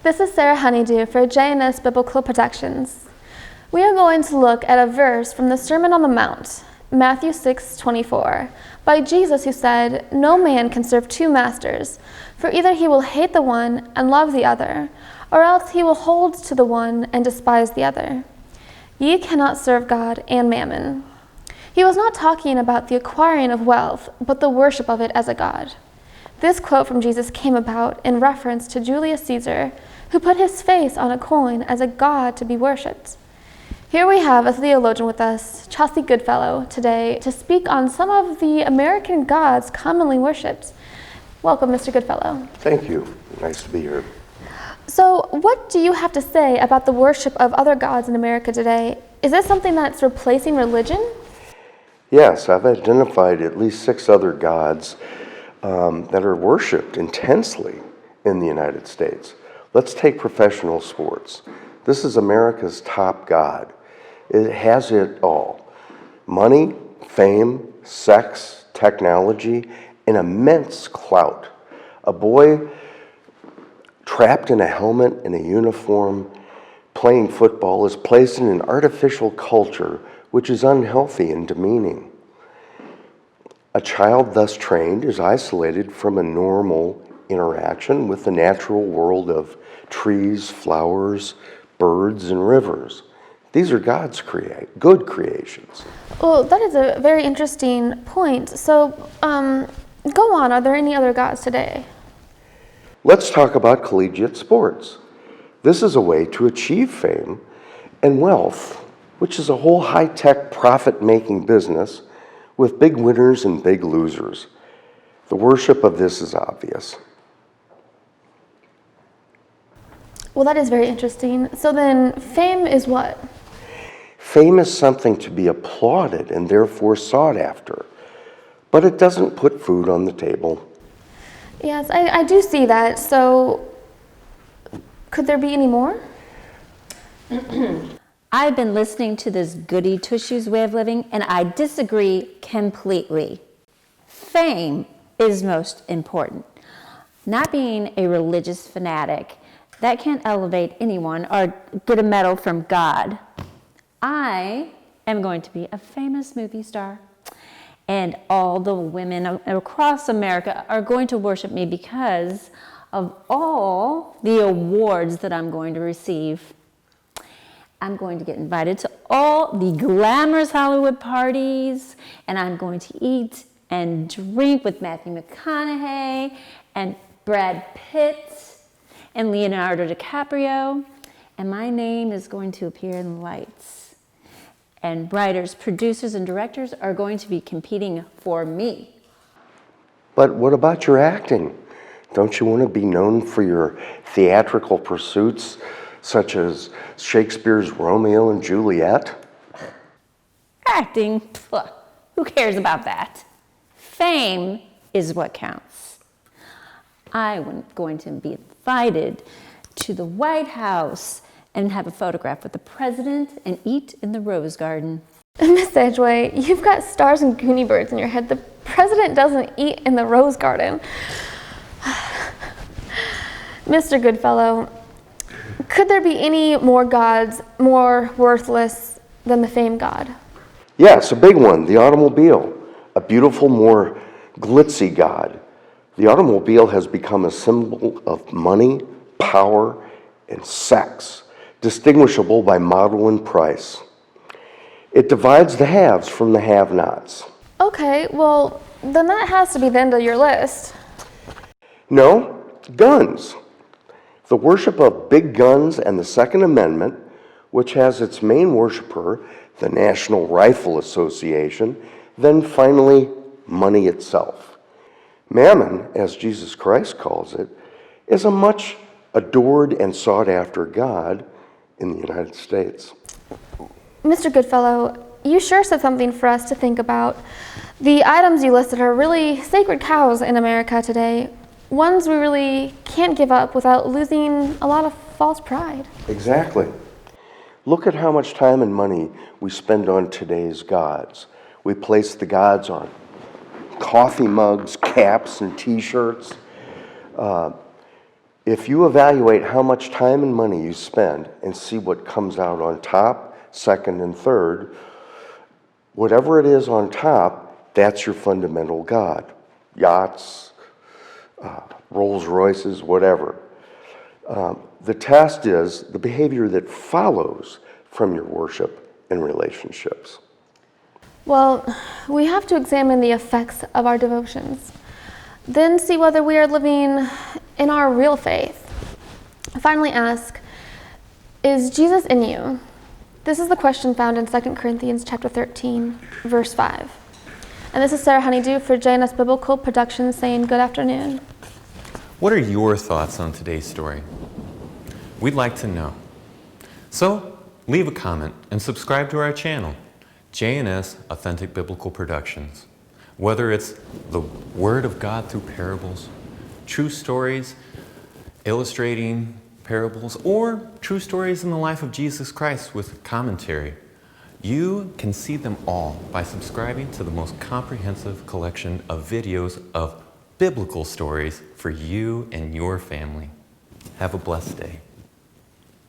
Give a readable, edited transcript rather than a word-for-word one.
This is Sarah Honeydew for JNS Biblical Productions. We are going to look at a verse from the Sermon on the Mount, Matthew 6:24, by Jesus, who said, "No man can serve two masters, for either he will hate the one and love the other, or else he will hold to the one and despise the other. Ye cannot serve God and mammon." He was not talking about the acquiring of wealth, but the worship of it as a god. This quote from Jesus came about in reference to Julius Caesar, who put his face on a coin as a god to be worshipped. Here we have a theologian with us, Chauncey Goodfellow, today to speak on some of the American gods commonly worshipped. Welcome, Mr. Goodfellow. Thank you. Nice to be here. So, what do you have to say about the worship of other gods in America today? Is this something that's replacing religion? Yes, I've identified at least 6 other gods that are worshipped intensely in the United States. Let's take professional sports. This is America's top god. It has it all: money, fame, sex, technology, and immense clout. A boy trapped in a helmet and a uniform playing football is placed in an artificial culture which is unhealthy and demeaning. A child thus trained is isolated from a normal interaction with the natural world of trees, flowers, birds, and rivers. These are God's good creations. Well, that is a very interesting point. So, go on. Are there any other gods today? Let's talk about collegiate sports. This is a way to achieve fame and wealth, which is a whole high-tech profit-making business with big winners and big losers. The worship of this is obvious. Well, that is very interesting. So then, fame is what? Fame is something to be applauded and therefore sought after, but it doesn't put food on the table. Yes, I do see that. So, could there be any more? I've been listening to this goody two-shoes way of living, and I disagree completely. Fame is most important. Not being a religious fanatic, that can't elevate anyone or get a medal from God. I am going to be a famous movie star, and all the women across America are going to worship me because of all the awards that I'm going to receive. I'm going to get invited to all the glamorous Hollywood parties, and I'm going to eat and drink with Matthew McConaughey and Brad Pitt and Leonardo DiCaprio, and my name is going to appear in the lights. And writers, producers, and directors are going to be competing for me. But what about your acting? Don't you want to be known for your theatrical pursuits, such as Shakespeare's Romeo and Juliet? Acting? Pugh, who cares about that? Fame is what counts. I'm going to be invited to the White House and have a photograph with the president and eat in the Rose Garden. Miss Edgeway, you've got stars and Goonie birds in your head. The president doesn't eat in the Rose Garden. Mr. Goodfellow, could there be any more gods more worthless than the fame god? Yes, a big one, the automobile, a beautiful, more glitzy god. The automobile has become a symbol of money, power, and sex, distinguishable by model and price. It divides the haves from the have-nots. Okay, well, then that has to be the end of your list. No, guns. The worship of big guns and the Second Amendment, which has its main worshiper, the National Rifle Association, then finally, money itself. Mammon, as Jesus Christ calls it, is a much adored and sought after god in the United States. Mr. Goodfellow, you sure said something for us to think about. The items you listed are really sacred cows in America today. Ones we really can't give up without losing a lot of false pride. Exactly. Look at how much time and money we spend on today's gods. We place the gods on coffee mugs, caps, and t-shirts. If you evaluate how much time and money you spend and see what comes out on top, second and third, whatever it is on top, that's your fundamental God. Yachts, Rolls Royces, whatever. The test is the behavior that follows from your worship and relationships. Well, we have to examine the effects of our devotions, then see whether we are living in our real faith. Finally ask, is Jesus in you? This is the question found in 2 Corinthians chapter 13, verse 5. And this is Sarah Honeydew for JNS Biblical Productions saying good afternoon. What are your thoughts on today's story? We'd like to know. So, leave a comment and subscribe to our channel, JNS Authentic Biblical Productions. Whether it's the Word of God through parables, true stories illustrating parables, or true stories in the life of Jesus Christ with commentary, you can see them all by subscribing to the most comprehensive collection of videos of biblical stories for you and your family. Have a blessed day.